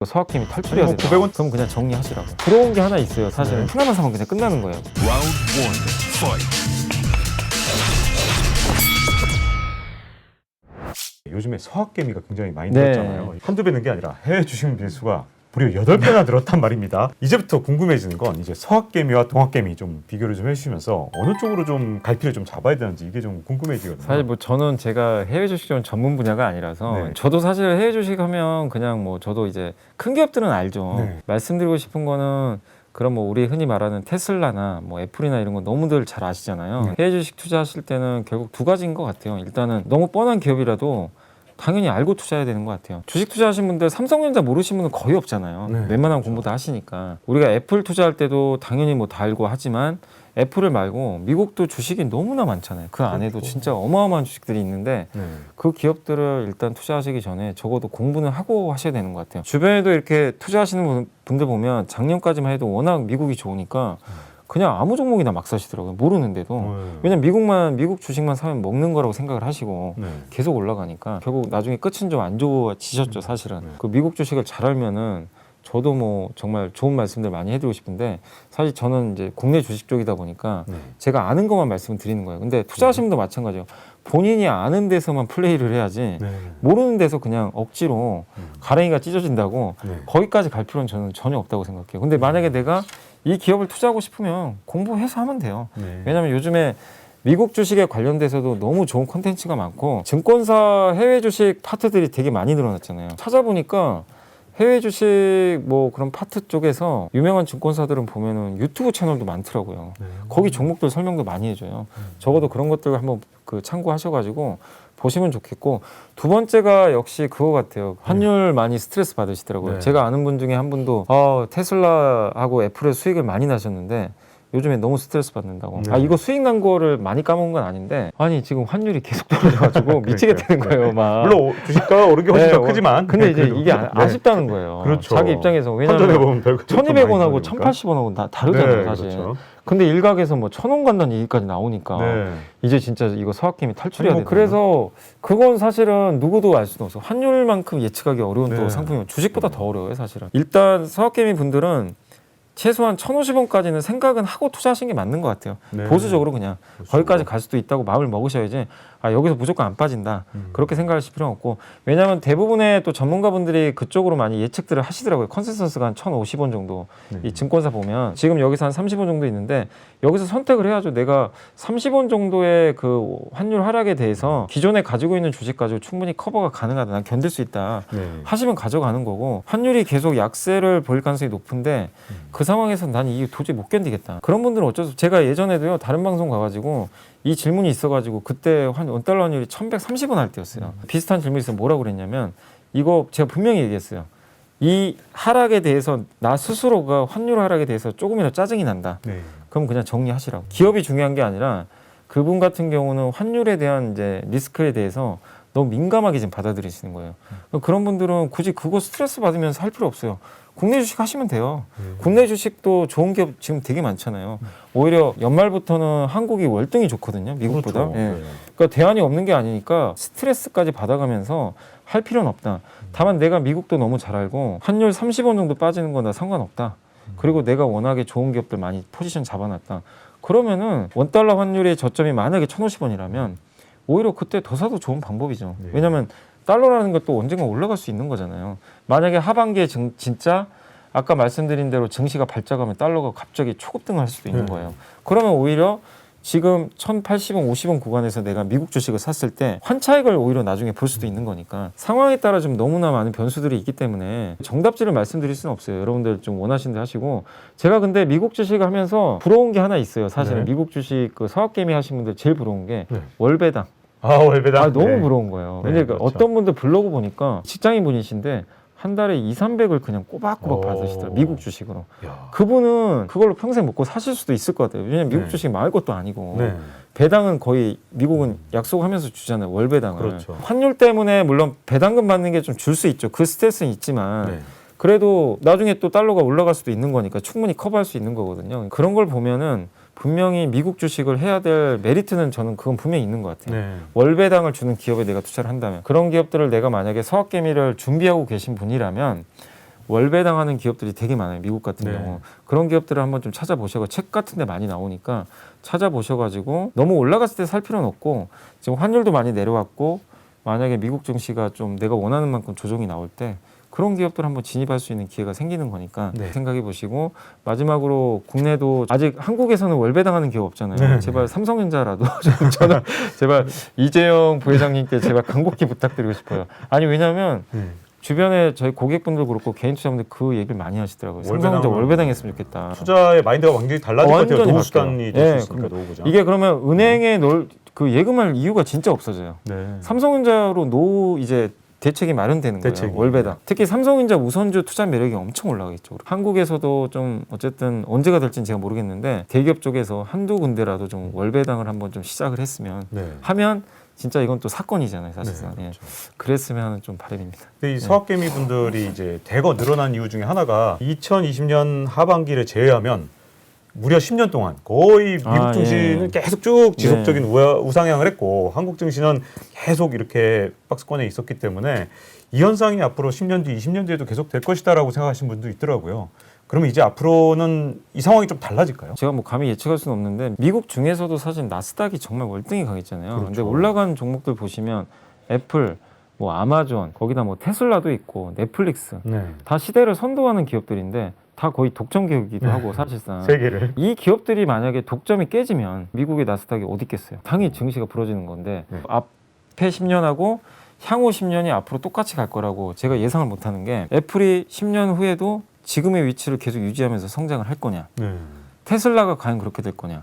서학개미 탈출해야 아니, 된다. 뭐 900원? 그럼 그냥 정리하시라고. 들어온 게 하나 있어요. 사실은 네. 하나만 사면 그냥 끝나는 거예요. Round one, fight. 요즘에 서학개미가 굉장히 많이 네. 늘었잖아요. 한두 배는 게 아니라 해외 주식 매수가 무려 8배나 늘었단 말입니다. 이제부터 궁금해지는 건 이제 서학개미와 동학개미 좀 비교를 좀 해주시면서 어느 쪽으로 좀 갈피를 좀 잡아야 되는지 이게 좀 궁금해지거든요. 사실 뭐 저는 제가 해외 주식 좀 전문 분야가 아니라서 네. 저도 사실 해외 주식 하면 그냥 뭐 저도 이제 큰 기업들은 알죠. 네. 말씀드리고 싶은 거는 그럼 뭐 우리 흔히 말하는 테슬라나 뭐 애플이나 이런 거 너무들 잘 아시잖아요. 네. 해외 주식 투자하실 때는 결국 두 가지인 것 같아요. 일단은 너무 뻔한 기업이라도 당연히 알고 투자해야 되는 것 같아요. 주식 투자하신 분들 삼성전자 모르시는 분은 거의 없잖아요. 네, 웬만한 그렇죠. 공부 다 하시니까. 우리가 애플 투자할 때도 당연히 뭐 다 알고 하지만 애플을 말고 미국도 주식이 너무나 많잖아요. 그 안에도 그렇죠. 진짜 어마어마한 주식들이 있는데 네. 그 기업들을 일단 투자하시기 전에 적어도 공부는 하고 하셔야 되는 것 같아요. 주변에도 이렇게 투자하시는 분들 보면 작년까지만 해도 워낙 미국이 좋으니까 그냥 아무 종목이나 막 사시더라고요. 모르는데도. 왜냐면 미국 주식만 사면 먹는 거라고 생각을 하시고 네. 계속 올라가니까 결국 나중에 끝은 좀 안 좋아지셨죠, 사실은. 그 미국 주식을 잘 알면은 저도 뭐 정말 좋은 말씀들 많이 해드리고 싶은데 사실 저는 이제 국내 주식 쪽이다 보니까 네. 제가 아는 것만 말씀을 드리는 거예요. 근데 투자하시는 분도 마찬가지예요. 본인이 아는 데서만 플레이를 해야지 네. 모르는 데서 그냥 억지로 가랭이가 찢어진다고 네. 거기까지 갈 필요는 저는 전혀 없다고 생각해요. 근데 만약에 내가 이 기업을 투자하고 싶으면 공부해서 하면 돼요. 네. 왜냐하면 요즘에 미국 주식에 관련돼서도 너무 좋은 콘텐츠가 많고 증권사 해외 주식 파트들이 되게 많이 늘어났잖아요. 찾아보니까 해외 주식 뭐 그런 파트 쪽에서 유명한 증권사들은 보면은 유튜브 채널도 많더라고요. 네. 거기 종목들 설명도 많이 해줘요. 적어도 그런 것들 한번 그 참고하셔가지고 보시면 좋겠고, 두 번째가 역시 그거 같아요. 환율 많이 스트레스 받으시더라고요. 네. 제가 아는 분 중에 한 분도 테슬라하고 애플의 수익을 많이 나셨는데 요즘에 너무 스트레스 받는다고. 네. 이거 수익 난 거를 많이 까먹은 건 아닌데 아니 지금 환율이 계속 떨어져가지고 미치겠다는 거예요. 막. 물론 주식가가 오른 게 훨씬 더 크지만 근데 네, 이제 그래도. 이게 네. 아쉽다는 거예요. 그렇죠. 자기 입장에서. 환전해 왜냐면 보면 별거 1200원하고 1080원하고 다 다르잖아요, 네, 사실. 그렇죠. 근데 일각에서 뭐 1000원 간다는 얘기까지 나오니까 네. 이제 진짜 이거 서학개미 탈출해야 아니, 돼. 뭐 그래서 그건 사실은 누구도 알 수도 없어. 환율만큼 예측하기 어려운 네. 또 상품이면 주식보다 더 어려워요, 사실은. 일단 서학개미 분들은 최소한 1,050원까지는 생각은 하고 투자하시는 게 맞는 것 같아요. 네. 보수적으로 그냥 보수적으로. 거기까지 갈 수도 있다고 마음을 먹으셔야지 여기서 무조건 안 빠진다. 그렇게 생각하실 필요는 없고, 왜냐하면 대부분의 또 전문가분들이 그쪽으로 많이 예측들을 하시더라고요. 컨센서스가 한 1,050원 정도. 이 증권사 보면 지금 여기서 한 30원 정도 있는데 여기서 선택을 해야죠. 내가 30원 정도의 그 환율 하락에 대해서 기존에 가지고 있는 주식 가지고 충분히 커버가 가능하다. 난 견딜 수 있다. 네. 하시면 가져가는 거고, 환율이 계속 약세를 보일 가능성이 높은데 그 상황에서 난 이게 도저히 못 견디겠다. 그런 분들은 어쩔 수 없어요. 제가 예전에도요, 다른 방송 가가지고 이 질문이 있어가지고 그때 원달러 환율이 1,130원 할 때였어요. 비슷한 질문이 있어서 뭐라고 그랬냐면, 이거 제가 분명히 얘기했어요. 이 하락에 대해서 나 스스로가 환율 하락에 대해서 조금이라도 짜증이 난다. 네. 그럼 그냥 정리하시라고. 기업이 중요한 게 아니라 그분 같은 경우는 환율에 대한 이제 리스크에 대해서 너무 민감하게 지금 받아들이시는 거예요. 그런 분들은 굳이 그거 스트레스 받으면서 할 필요 없어요. 국내 주식 하시면 돼요. 국내 주식도 좋은 기업 지금 되게 많잖아요. 오히려 연말부터는 한국이 월등히 좋거든요, 미국보다. 그렇죠. 예. 네. 그러니까 대안이 없는 게 아니니까 스트레스까지 받아가면서 할 필요는 없다. 다만 내가 미국도 너무 잘 알고 환율 30원 정도 빠지는 건 나 상관없다. 그리고 내가 워낙에 좋은 기업들 많이 포지션 잡아놨다. 그러면은 원달러 환율의 저점이 만약에 1,050원이라면 오히려 그때 더 사도 좋은 방법이죠. 네. 왜냐하면 달러라는 것도 언젠가 올라갈 수 있는 거잖아요. 만약에 하반기에 진짜 아까 말씀드린 대로 증시가 발작하면 달러가 갑자기 초급등을 할 수도 있는 거예요. 그러면 오히려 지금 1,080원, 50원 구간에서 내가 미국 주식을 샀을 때 환차익을 오히려 나중에 볼 수도 있는 거니까 상황에 따라 좀 너무나 많은 변수들이 있기 때문에 정답지를 말씀드릴 수는 없어요. 여러분들 좀 원하시는 대 하시고, 제가 근데 미국 주식을 하면서 부러운 게 하나 있어요. 사실은 네. 미국 주식 그 서학개미 하신 분들 제일 부러운 게 네. 월배당. 월배당. 너무 네. 부러운 거예요. 네, 그러니까 그렇죠. 어떤 분들 블로그 보니까 직장인 분이신데 한 달에 200~300을 그냥 꼬박꼬박 받으시더라고요. 미국 주식으로. 야. 그분은 그걸로 평생 먹고 사실 수도 있을 것 같아요. 왜냐면 미국 네. 주식이 망할 것도 아니고. 네. 배당은 거의 미국은 약속하면서 주잖아요. 월배당을. 그렇죠. 환율 때문에 물론 배당금 받는 게 좀 줄 수 있죠. 그 스트레스는 있지만 네. 그래도 나중에 또 달러가 올라갈 수도 있는 거니까 충분히 커버할 수 있는 거거든요. 그런 걸 보면은 분명히 미국 주식을 해야 될 메리트는 저는 그건 분명히 있는 것 같아요. 네. 월배당을 주는 기업에 내가 투자를 한다면, 그런 기업들을 내가 만약에 서학개미를 준비하고 계신 분이라면 월배당하는 기업들이 되게 많아요. 미국 같은 네. 경우. 그런 기업들을 한번 좀 찾아보셔서 책 같은 데 많이 나오니까 찾아보셔가지고 너무 올라갔을 때 살 필요는 없고 지금 환율도 많이 내려왔고 만약에 미국 증시가 좀 내가 원하는 만큼 조정이 나올 때 그런 기업들 한번 진입할 수 있는 기회가 생기는 거니까 네. 생각해 보시고 마지막으로 국내도 아직 한국에서는 월배당하는 기업 없잖아요. 네. 제발 삼성전자라도 저는 제발 이재용 부회장님께 제발 간곡히 부탁드리고 싶어요. 아니 왜냐하면 주변에 저희 고객분들 그렇고 개인 투자분들 그 얘기를 많이 하시더라고요. 삼성전자 월배당했으면 좋겠다. 투자의 마인드가 완전히 달라질 것 같아요. 완전히 노후 수단이 될 네, 수 있으니까 노후보장. 이게 그러면 은행에 그 예금할 이유가 진짜 없어져요. 네. 삼성전자로 노후 이제 대책이 마련되는 거예요. 대책이. 월배당. 특히 삼성전자 우선주 투자 매력이 엄청 올라가겠죠. 한국에서도 좀 어쨌든 언제가 될지는 제가 모르겠는데 대기업 쪽에서 한두 군데라도 좀 월배당을 한번 좀 시작을 했으면 네. 하면 진짜 이건 또 사건이잖아요, 사실상. 네, 예. 그렇죠. 그랬으면 하는 좀 바람입니다. 근데 이 서학개미 분들이 이제 대거 늘어난 이유 중에 하나가 2020년 하반기를 제외하면 무려 10년 동안 거의 미국 증시는 계속 쭉 지속적인 우상향을 했고 한국 증시는 계속 이렇게 박스권에 있었기 때문에 이 현상이 앞으로 10년 뒤, 20년 뒤에도 계속 될 것이다라고 생각하시는 분도 있더라고요. 그러면 이제 앞으로는 이 상황이 좀 달라질까요? 제가 뭐 감히 예측할 수는 없는데 미국 중에서도 사실 나스닥이 정말 월등히 강했잖아요. 그렇죠. 근데 올라간 종목들 보시면 애플, 뭐 아마존, 거기다 뭐 테슬라도 있고 넷플릭스 네. 다 시대를 선도하는 기업들인데 다 거의 독점 기업이기도 하고 사실상 세계를. 이 기업들이 만약에 독점이 깨지면 미국의 나스닥이 어디 있겠어요? 당연히 증시가 부러지는 건데 앞에 10년하고 향후 10년이 앞으로 똑같이 갈 거라고 제가 예상을 못하는 게 애플이 10년 후에도 지금의 위치를 계속 유지하면서 성장을 할 거냐, 네. 테슬라가 과연 그렇게 될 거냐,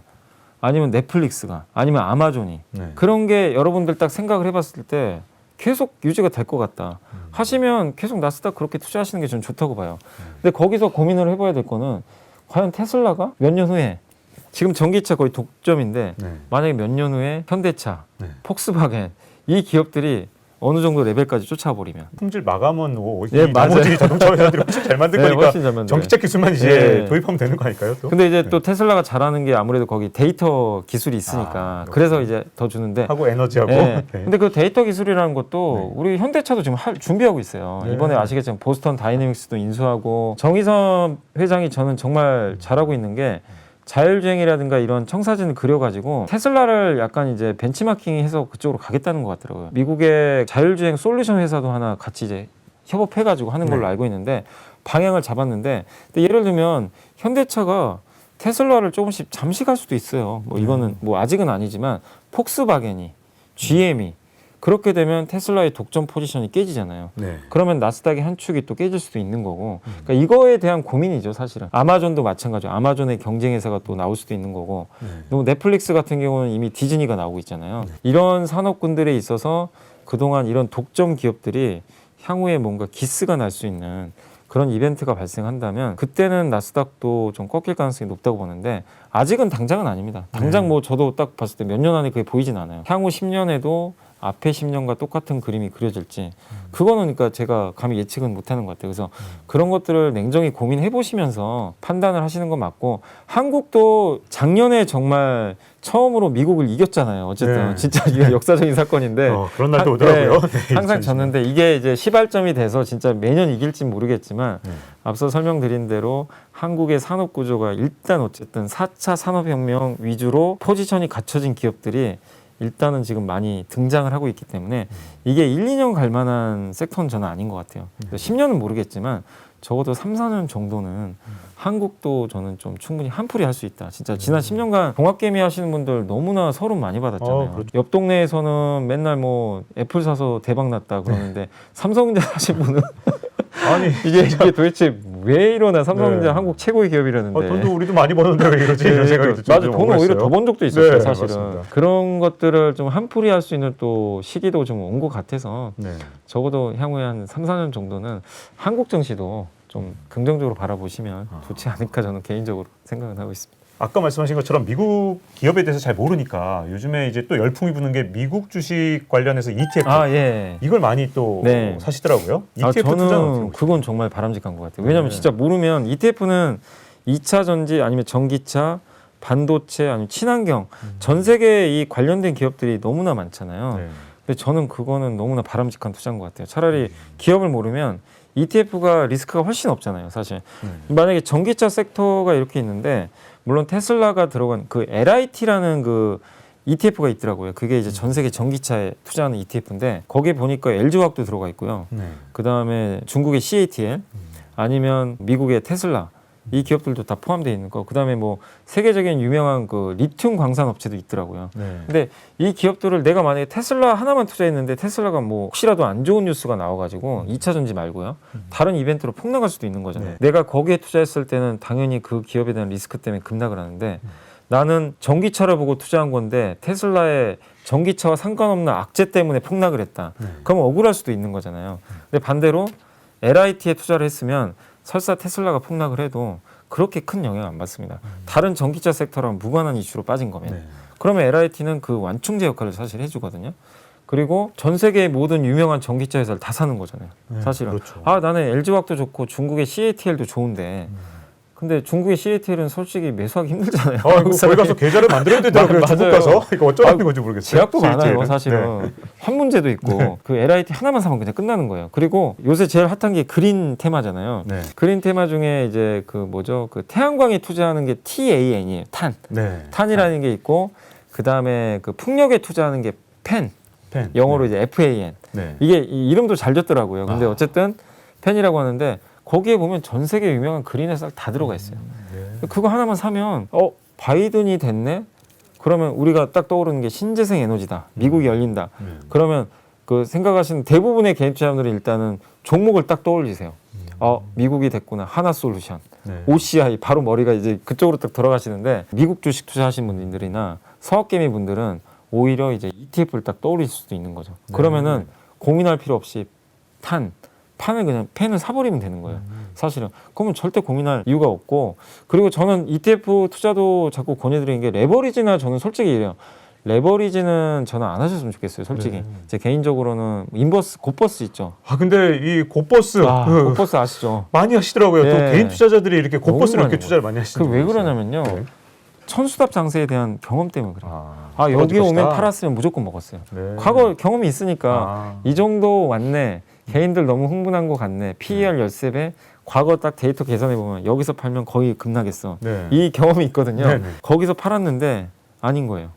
아니면 넷플릭스가, 아니면 아마존이 네. 그런 게 여러분들 딱 생각을 해봤을 때 계속 유지가 될 것 같다 하시면 계속 나스닥 그렇게 투자하시는 게 저는 좋다고 봐요. 근데 거기서 고민을 해봐야 될 거는 과연 테슬라가 몇 년 후에 지금 전기차 거의 독점인데 네. 만약에 몇 년 후에 현대차, 네. 폭스바겐 이 기업들이 어느 정도 레벨까지 쫓아버리면 품질 마감은 이 네, 나머지 맞아요. 자동차 회사들이 훨씬 잘 만든 네, 거니까 훨씬 잘 만들어요. 전기차 기술만 이제 네. 도입하면 되는 거 아닐까요? 또? 근데 이제 또 테슬라가 잘하는 게 아무래도 거기 데이터 기술이 있으니까 아, 그래서 이제 더 주는데 하고 에너지하고. 예. 네. 근데 그 데이터 기술이라는 것도 우리 현대차도 지금 준비하고 있어요. 네. 이번에 아시겠지만 보스턴 다이내믹스도 인수하고 정의선 회장이 저는 정말 잘하고 있는 게 자율주행이라든가 이런 청사진을 그려가지고 테슬라를 약간 이제 벤치마킹해서 그쪽으로 가겠다는 것 같더라고요. 미국의 자율주행 솔루션 회사도 하나 같이 이제 협업해가지고 하는 걸로 네. 알고 있는데 방향을 잡았는데 근데 예를 들면 현대차가 테슬라를 조금씩 잠식할 수도 있어요. 뭐 이거는 뭐 아직은 아니지만 폭스바겐이 GM이 그렇게 되면 테슬라의 독점 포지션이 깨지잖아요. 네. 그러면 나스닥의 한 축이 또 깨질 수도 있는 거고 그러니까 이거에 대한 고민이죠 사실은. 아마존도 마찬가지죠. 아마존의 경쟁 회사가 또 나올 수도 있는 거고 또 넷플릭스 같은 경우는 이미 디즈니가 나오고 있잖아요. 이런 산업군들에 있어서 그동안 이런 독점 기업들이 향후에 뭔가 기스가 날 수 있는 그런 이벤트가 발생한다면 그때는 나스닥도 좀 꺾일 가능성이 높다고 보는데 아직은 당장은 아닙니다. 당장 뭐 저도 딱 봤을 때 몇 년 안에 그게 보이진 않아요. 향후 10년에도 앞에 10년과 똑같은 그림이 그려질지 그거는 그러니까 제가 감히 예측은 못하는 것 같아요. 그래서 그런 것들을 냉정히 고민해 보시면서 판단을 하시는 건 맞고 한국도 작년에 정말 처음으로 미국을 이겼잖아요. 어쨌든 네. 진짜 이게 역사적인 사건인데 그런 날도 오더라고요. 네, 네, 항상 2020년. 졌는데 이게 이제 시발점이 돼서 진짜 매년 이길진 모르겠지만 네. 앞서 설명드린 대로 한국의 산업 구조가 일단 어쨌든 4차 산업혁명 위주로 포지션이 갖춰진 기업들이 일단은 지금 많이 등장을 하고 있기 때문에 이게 1, 2년 갈 만한 섹터는 저는 아닌 것 같아요. 10년은 모르겠지만 적어도 3, 4년 정도는 한국도 저는 좀 충분히 한풀이 할 수 있다. 진짜 지난 10년간 동학개미 하시는 분들 너무나 서름 많이 받았잖아요. 그렇죠. 옆 동네에서는 맨날 뭐 애플 사서 대박 났다 그러는데 삼성전자 하신 분은 아니 이게 도대체 왜 이러나 삼성전자 네. 한국 최고의 기업이라는데 돈도 우리도 많이 버는데 왜 이러지? 이런 생각이 좀 맞아, 돈은 오히려 더 번 적도 있었어요. 네, 사실은 맞습니다. 그런 것들을 좀 한풀이 할 수 있는 또 시기도 좀 온 것 같아서 네. 적어도 향후에 한 3, 4년 정도는 한국 증시도 좀 긍정적으로 바라보시면 좋지 않을까 저는 개인적으로 생각은 하고 있습니다. 아까 말씀하신 것처럼 미국 기업에 대해서 잘 모르니까 요즘에 이제 또 열풍이 부는 게 미국 주식 관련해서 ETF 예. 이걸 많이 또 네. 사시더라고요. ETF 투자는 저는 어떻게 그건 정말 바람직한 것 같아요. 왜냐하면 네. 진짜 모르면 ETF는 2차 전지 아니면 전기차, 반도체 아니면 친환경 전 세계에 이 관련된 기업들이 너무나 많잖아요. 네. 근데 저는 그거는 너무나 바람직한 투자인 것 같아요. 차라리 기업을 모르면 ETF가 리스크가 훨씬 없잖아요, 사실. 만약에 전기차 섹터가 이렇게 있는데 물론 테슬라가 들어간 그 LIT라는 그 ETF가 있더라고요. 그게 이제 전 세계 전기차에 투자하는 ETF인데 거기에 보니까 LG화학도 들어가 있고요. 네. 그다음에 중국의 CATL 아니면 미국의 테슬라 이 기업들도 다 포함되어 있는 거. 그다음에 뭐 세계적인 유명한 그 리튬 광산 업체도 있더라고요. 네. 근데 이 기업들을 내가 만약에 테슬라 하나만 투자했는데 테슬라가 뭐 혹시라도 안 좋은 뉴스가 나와가지고 2차 전지 말고요. 다른 이벤트로 폭락할 수도 있는 거잖아요. 네. 내가 거기에 투자했을 때는 당연히 그 기업에 대한 리스크 때문에 급락을 하는데 나는 전기차를 보고 투자한 건데 테슬라의 전기차와 상관없는 악재 때문에 폭락을 했다. 그러면 억울할 수도 있는 거잖아요. 근데 반대로 LIT에 투자를 했으면 설사 테슬라가 폭락을 해도 그렇게 큰 영향 안 받습니다. 다른 전기차 섹터랑 무관한 이슈로 빠진 거면. 네. 그러면 LIT는 그 완충제 역할을 사실 해주거든요. 그리고 전 세계의 모든 유명한 전기차 회사를 다 사는 거잖아요. 사실은. 그렇죠. 아 나는 LG화학도 좋고 중국의 CATL도 좋은데 근데 중국의 CATL은 솔직히 매수하기 힘들잖아요. 이거 거기 가서 계좌를 만들어야 되더라고요. 맞아요. 중국 가서 이거 어쩌라는 건지 모르겠어요. 제약도 많아요, CATL 은. 사실은. 네. 환문제도 있고 그 LIT 하나만 사면 그냥 끝나는 거예요. 그리고 요새 제일 핫한 게 그린 테마잖아요. 네. 그린 테마 중에 이제 그 뭐죠? 그 태양광에 투자하는 게 TAN이에요. 탄. 네. 탄이라는 게 있고 그 다음에 그 풍력에 투자하는 게 펜. 펜. 영어로 이제 FAN. 네. 이게 이 이름도 잘 졌더라고요. 근데 어쨌든 펜이라고 하는데 거기에 보면 전 세계 유명한 그린 회사 다 들어가 있어요. 네. 그거 하나만 사면 바이든이 됐네? 그러면 우리가 딱 떠오르는 게 신재생 에너지다. 미국이 열린다. 그러면 그 생각하시는 대부분의 개인 투자자들이 일단은 종목을 딱 떠올리세요. 미국이 됐구나. 하나솔루션, 네. OCI 바로 머리가 이제 그쪽으로 딱 들어가시는데 미국 주식 투자하신 분들이나 서학개미 분들은 오히려 이제 ETF를 딱 떠올릴 수도 있는 거죠. 그러면은 고민할 필요 없이 판을 그냥 펜을 사버리면 되는 거예요. 사실은. 그러면 절대 고민할 이유가 없고 그리고 저는 ETF 투자도 자꾸 권해드리는 게 레버리지나 저는 솔직히 이래요. 레버리지는 저는 안 하셨으면 좋겠어요. 솔직히. 제 개인적으로는 인버스, 곧버스 있죠. 근데 이 곧버스 곧버스 아시죠? 많이 하시더라고요. 또 네. 개인 투자자들이 이렇게 곧버스로 너무 이렇게 많이 투자를 많이 하시는 그 왜 그러냐면요. 네. 천수답 장세에 대한 경험 때문에 그래요. 여기 떨어질 오면 것이다. 팔았으면 무조건 먹었어요. 네. 과거 경험이 있으니까 이 정도 왔네. 개인들 너무 흥분한 것 같네. PER 13배. 과거 딱 데이터 계산해 보면 여기서 팔면 거의 급락했어. 네. 이 경험이 있거든요. 네네. 거기서 팔았는데 아닌 거예요.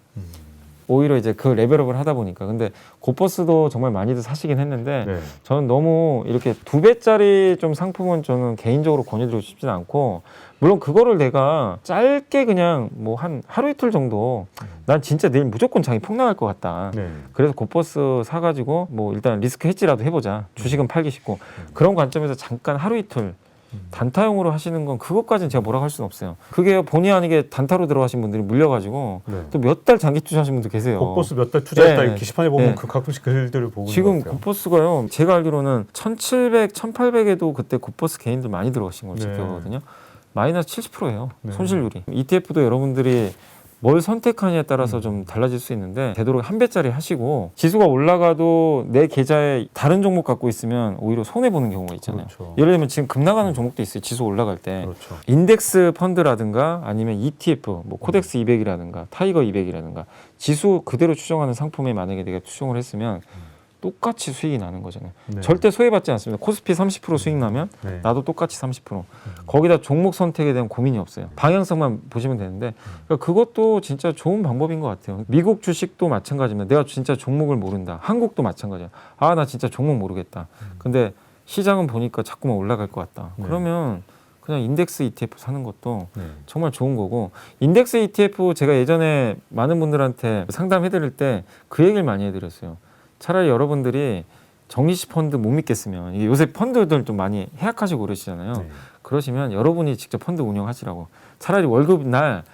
오히려 이제 그 레벨업을 하다 보니까. 근데 곧버스도 정말 많이들 사시긴 했는데 네. 저는 너무 이렇게 2배짜리 좀 상품은 저는 개인적으로 권해드리고 싶지는 않고 물론 그거를 내가 짧게 그냥 뭐 한 하루 이틀 정도 난 진짜 내일 무조건 장이 폭락할 것 같다. 네. 그래서 곧버스 사가지고 뭐 일단 리스크 해지라도 해보자. 주식은 팔기 쉽고 그런 관점에서 잠깐 하루 이틀 단타용으로 하시는 건 그것까지는 제가 뭐라고 할 수는 없어요. 그게 본의 아니게 단타로 들어가신 분들이 물려가지고 네. 또 몇 달 장기 투자하신 분도 계세요. 곧버스 몇 달 투자했다 네. 이 게시판에 보면 네. 그 가끔씩 글들을 보고 지금 있는 것 같아요. 곧버스가요. 제가 알기로는 1,700, 1,800에도 그때 곧버스 개인들 많이 들어가신 걸로 네. 기억하거든요. 마이너스 70%예요. 네. 손실률이. ETF도 여러분들이 뭘 선택하냐에 따라서 좀 달라질 수 있는데 되도록 한 배짜리 하시고 지수가 올라가도 내 계좌에 다른 종목 갖고 있으면 오히려 손해 보는 경우가 있잖아요. 그렇죠. 예를 들면 지금 급나가는 종목도 있어요. 지수 올라갈 때 그렇죠. 인덱스 펀드라든가 아니면 ETF, 뭐 코덱스 200이라든가 타이거 200이라든가 지수 그대로 추정하는 상품에 만약에 내가 추정을 했으면 똑같이 수익이 나는 거잖아요. 네. 절대 소외받지 않습니다. 코스피 30% 수익 나면 네. 나도 똑같이 30%. 거기다 종목 선택에 대한 고민이 없어요. 방향성만 보시면 되는데 그러니까 그것도 진짜 좋은 방법인 것 같아요. 미국 주식도 마찬가지입니다. 내가 진짜 종목을 모른다. 한국도 마찬가지야. 나 진짜 종목 모르겠다. 근데 시장은 보니까 자꾸만 올라갈 것 같다. 네. 그러면 그냥 인덱스 ETF 사는 것도 네. 정말 좋은 거고 인덱스 ETF 제가 예전에 많은 분들한테 상담해드릴 때 그 얘기를 많이 해드렸어요. 차라리 여러분들이 정리식 펀드 못 믿겠으면 이게 요새 펀드들 좀 많이 해약하시고 그러시잖아요. 네. 그러시면 여러분이 직접 펀드 운영하시라고. 차라리 월급 날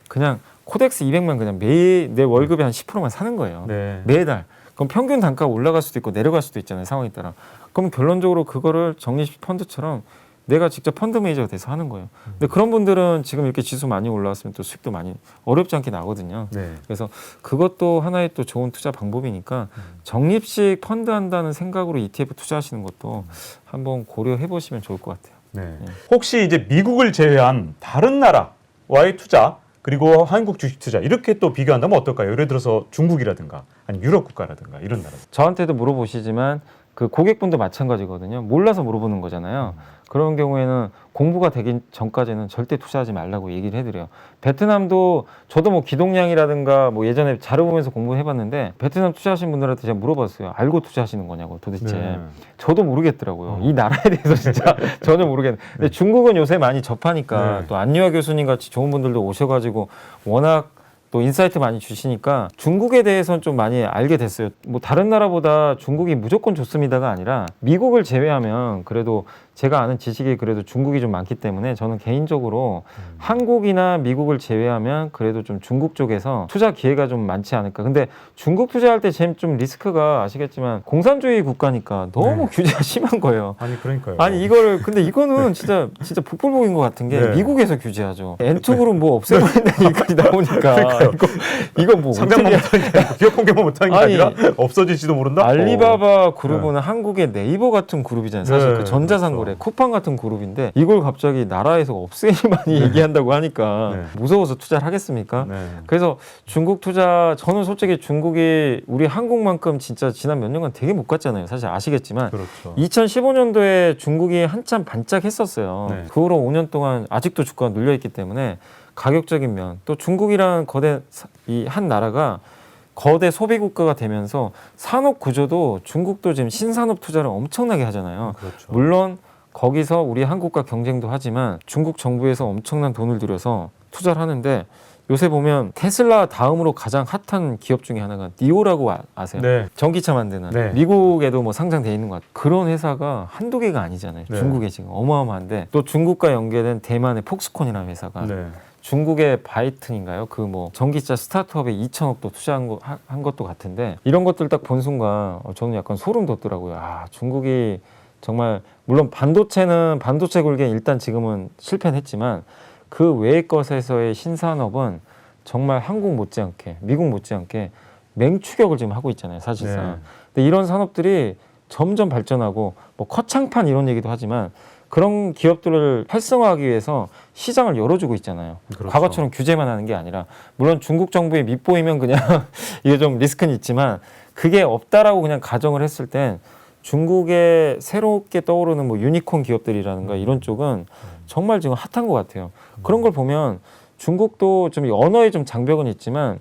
그냥 코덱스 200만 그냥 매일 내 월급의 한 10%만 사는 거예요. 네. 매달. 그럼 평균 단가가 올라갈 수도 있고 내려갈 수도 있잖아요. 상황에 따라. 그럼 결론적으로 그거를 정리식 펀드처럼 내가 직접 펀드 매니저가 돼서 하는 거예요. 근데 그런 분들은 지금 이렇게 지수 많이 올라왔으면 또 수익도 많이 어렵지 않게 나거든요. 네. 그래서 그것도 하나의 또 좋은 투자 방법이니까 적립식 펀드 한다는 생각으로 ETF 투자하시는 것도 한번 고려해 보시면 좋을 것 같아요. 네. 혹시 이제 미국을 제외한 다른 나라와의 투자 그리고 한국 주식 투자 이렇게 또 비교한다면 어떨까요? 예를 들어서 중국이라든가 아니 유럽 국가라든가 이런 나라. 저한테도 물어보시지만 그 고객분도 마찬가지거든요. 몰라서 물어보는 거잖아요. 그런 경우에는 공부가 되기 전까지는 절대 투자하지 말라고 얘기를 해드려요. 베트남도 저도 뭐 기동량이라든가 뭐 예전에 자료 보면서 공부해봤는데 베트남 투자하신 분들한테 제가 물어봤어요. 알고 투자하시는 거냐고 도대체. 네. 저도 모르겠더라고요. 이 나라에 대해서 진짜 전혀 모르겠는데. 근데 중국은 요새 많이 접하니까 네. 또 안유아 교수님 같이 좋은 분들도 오셔가지고 워낙 또 인사이트 많이 주시니까 중국에 대해서는 좀 많이 알게 됐어요. 뭐 다른 나라보다 중국이 무조건 좋습니다가 아니라 미국을 제외하면 그래도 제가 아는 지식이 그래도 중국이 좀 많기 때문에 저는 개인적으로 한국이나 미국을 제외하면 그래도 좀 중국 쪽에서 투자 기회가 좀 많지 않을까. 근데 중국 투자할 때 좀 리스크가 아시겠지만 공산주의 국가니까 너무 규제가 심한 거예요. 아니 그러니까요. 아니 이거를 근데 이거는 진짜 북불복인 것 같은 게 네. 미국에서 규제하죠. N투그룹 뭐 없애버린다는 얘기까지 나오니까 이거 뭐 상장만 어떻게 못하는 게 아니고 기업 공개만 못하는 게 아니, 아니라 없어질지도 모른다. 알리바바 그룹은 한국의 네이버 같은 그룹이잖아요. 사실 네, 그 전자상거래 그렇죠. 쿠팡 같은 그룹인데 이걸 갑자기 나라에서 없애기만이 얘기한다고 하니까 네. 무서워서 투자를 하겠습니까? 네. 그래서 중국 투자 저는 솔직히 중국이 우리 한국만큼 진짜 지난 몇 년간 되게 못 갔잖아요. 사실 아시겠지만 그렇죠. 2015년도에 중국이 한참 반짝했었어요. 네. 그 후로 5년 동안 아직도 주가가 눌려있기 때문에 가격적인 면 또 중국이라는 거대 이 한 나라가 거대 소비 국가가 되면서 산업 구조도 중국도 지금 신산업 투자를 엄청나게 하잖아요. 그렇죠. 물론 거기서 우리 한국과 경쟁도 하지만 중국 정부에서 엄청난 돈을 들여서 투자를 하는데 요새 보면 테슬라 다음으로 가장 핫한 기업 중에 하나가 니오라고 아세요? 네. 전기차 만드는 네. 미국에도 뭐 상장돼 있는 것 같아요. 그런 회사가 한두 개가 아니잖아요. 네. 중국에 지금 어마어마한데 또 중국과 연계된 대만의 폭스콘이라는 회사가 네. 중국의 바이튼인가요? 그 뭐 전기차 스타트업에 2천억도 투자한 한 것도 같은데 이런 것들 딱 본 순간 저는 약간 소름 돋더라고요. 아 중국이 정말 물론 반도체는 반도체 굴기에 일단 지금은 실패는 했지만 그 외의 것에서의 신산업은 정말 한국 못지않게 미국 못지않게 맹추격을 지금 하고 있잖아요. 사실상. 네. 근데 이런 산업들이 점점 발전하고 뭐 커창판 이런 얘기도 하지만 그런 기업들을 활성화하기 위해서 시장을 열어주고 있잖아요. 그렇죠. 과거처럼 규제만 하는 게 아니라 물론 중국 정부에 밑보이면 그냥 이게 좀 리스크는 있지만 그게 없다라고 그냥 가정을 했을 땐 중국의 새롭게 떠오르는 뭐 유니콘 기업들이라든가 이런 쪽은 정말 지금 핫한 것 같아요. 그런 걸 보면 중국도 좀 언어에 좀 장벽은 있지만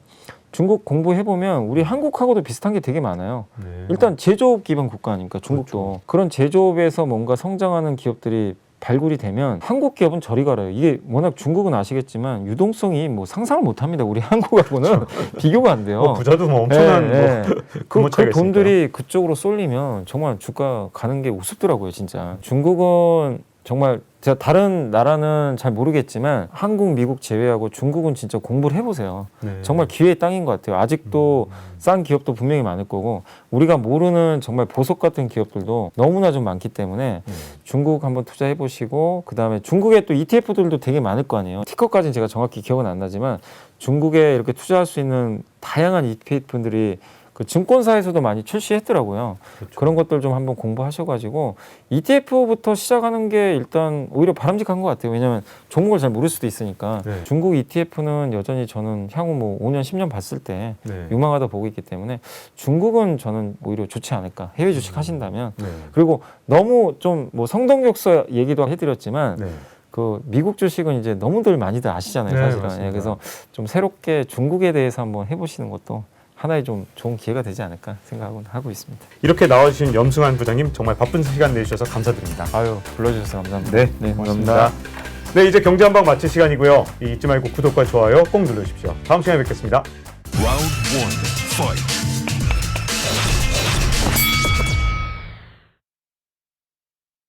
중국 공부해보면 우리 한국하고도 비슷한 게 되게 많아요. 네. 일단 제조업 기반 국가 아닙니까 중국도. 그렇죠. 그런 제조업에서 뭔가 성장하는 기업들이 발굴이 되면 한국 기업은 저리 가라요. 이게 워낙 중국은 아시겠지만 유동성이 뭐 상상을 못합니다. 우리 한국하고는 비교가 안 돼요. 부자도 뭐 엄청난 네, 뭐 그 규모 차이가 돈들이 그쪽으로 쏠리면 정말 주가 가는 게 우습더라고요, 진짜. 중국은 정말 제가 다른 나라는 잘 모르겠지만 한국, 미국 제외하고 중국은 진짜 공부를 해보세요. 네. 정말 기회의 땅인 것 같아요. 아직도 싼 기업도 분명히 많을 거고 우리가 모르는 정말 보석 같은 기업들도 너무나 좀 많기 때문에 중국 한번 투자해 보시고 그다음에 중국에 또 ETF들도 되게 많을 거 아니에요. 티커까지는 제가 정확히 기억은 안 나지만 중국에 이렇게 투자할 수 있는 다양한 ETF들이 그 증권사에서도 많이 출시했더라고요. 그렇죠. 그런 것들 좀 한번 공부하셔가지고 ETF부터 시작하는 게 일단 오히려 바람직한 것 같아요. 왜냐하면 종목을 잘 모를 수도 있으니까. 네. 중국 ETF는 여전히 저는 향후 뭐 5년, 10년 봤을 때 네. 유망하다 보고 있기 때문에 중국은 저는 오히려 좋지 않을까. 해외 주식 하신다면. 네. 그리고 너무 좀 뭐 성동격서 얘기도 해드렸지만 네. 그 미국 주식은 이제 너무들 많이들 아시잖아요. 네, 사실은. 맞습니다. 예, 그래서 좀 새롭게 중국에 대해서 한번 해보시는 것도 하나의 좀 좋은 기회가 되지 않을까 생각은 하고 있습니다. 이렇게 나와주신 염승환 부장님 정말 바쁜 시간 내주셔서 감사드립니다. 아유 불러주셔서 감사합니다. 네, 고맙습니다. 고맙습니다. 네, 이제 경제 한방 마칠 시간이고요. 잊지 말고 구독과 좋아요 꼭 눌러주십시오. 다음 시간에 뵙겠습니다. Round one, fight.